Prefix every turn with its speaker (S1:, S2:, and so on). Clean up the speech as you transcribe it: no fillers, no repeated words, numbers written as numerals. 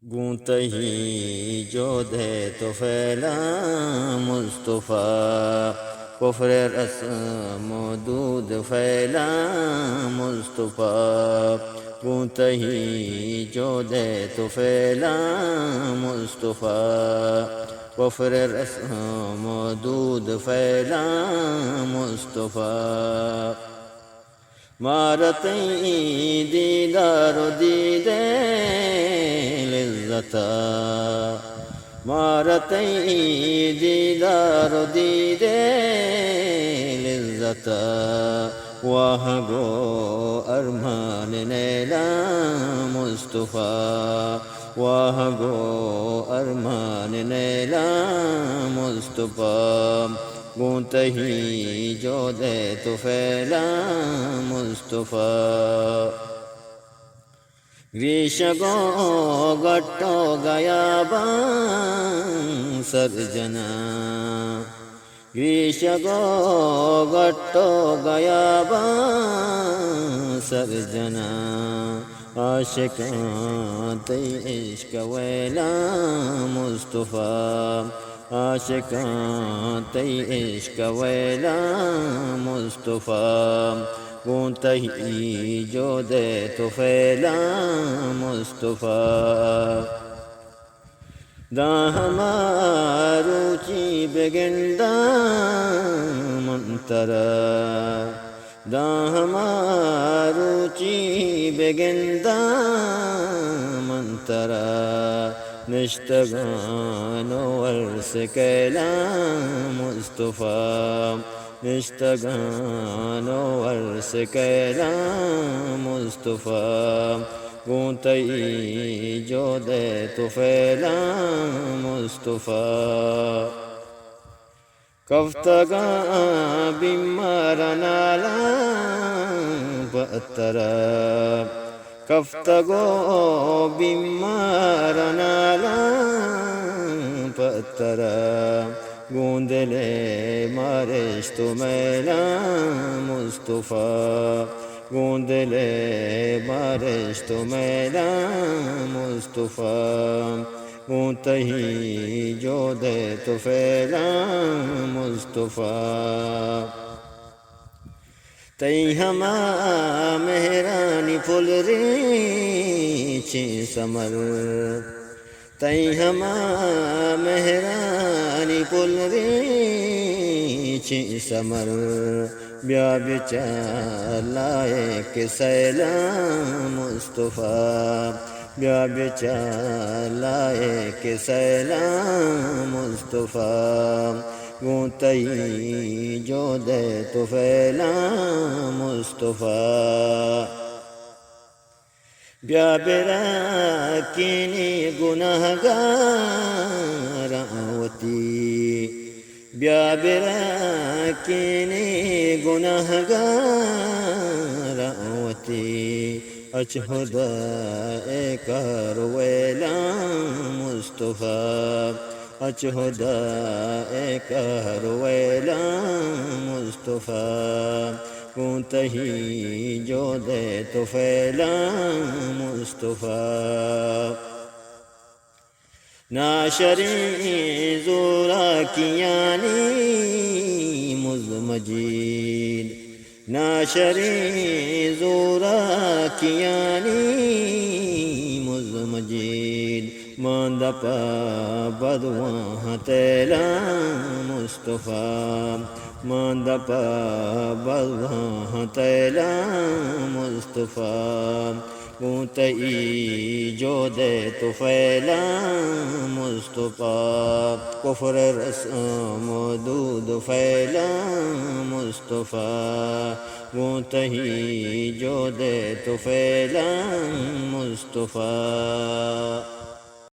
S1: गूंत ही जो दे तो फैला मुस्तफ़ा, कुफ्र रस्म दूध फैला मुस्तफ़ा। गूंत ही जो दे तो फैला मुस्तफ़ा, कुफ्र रस्म दूध फैला मुस्तफ़ा। मारतई दीदारो दीदे लिज़्ज़ता, मारतई दीदारो दीदे लिज़्ज़ता। वाह गो अरमान नैला मुस्तफ़ा, वाह गो अरमान नैला मुस्तफ़ा। गूंत ही जो दे तो फैला मुस्तफ़ा। ग्रीष्मो गट्टो गया सर्जना, ग्रीष्मो गट्टो गया सर्जना। आशिकां ते इश्क वैला मुस्तफ़ा, आशिकां ते इश्क वैला मुस्तफ़ा। गूंत ही जो दे तो फैला मुस्तफ़ा। दाहमा रुचि बेगिंदा मंतरा, दाहमा रुचि बेगिंदा मंतरा। निश्तगानो वर्ष कैला मुस्तफ़ा, निश्तगानो वर्ष कैला मुस्तफ़ा। गूंत ही जो दे तो फैला मुस्तफ़ा। कफ्तगा बिमर नाला बतरा, कफ्तगो बिमर नाला बतरा। गूंदले मारिश तो मैला मुस्तफ़ा, गूंदले बारिश तो मैला मुस्तफ़ा। गूंत ही जो दे तो फैला मुस्तफ़ा। तई हमा मेहरानी फुलरी ची समर, तई हमा मेहरानी फुलरी ची समर। ब्या बिचार लायक सैला मुस्तफ़ा, ब्या बिचार लायक सैला मुस्तफ़ा। गूंत ही जो दे तो फैला मुस्तफ़ा। ब्या बेरा किनी गुनहगार आवती, ब्या बेरा किनी गुनहगार आवती। अच खुदा एकार वैला मुस्तफ़ा, अच खुदा एकार वैला मुस्तफ़ा। गूंत ही जो दे तो फैला मुस्तफ़ा। नाशरी ज़ोरा कियानी मुज़मजीद, नाशरी ज़ोरा कियानी मुज़मजीद। मांदपा बदवाह तैला मुस्तफ़ा, मांदपा बदवाह तैला मुस्तफ़ा। गूंत ही जो दे तो फैला मुस्तफ़ा। कुफ्र रस्म दूध फैला मुस्तफ़ा। गूंत ही जो दे तो फैला मुस्तफ़ा।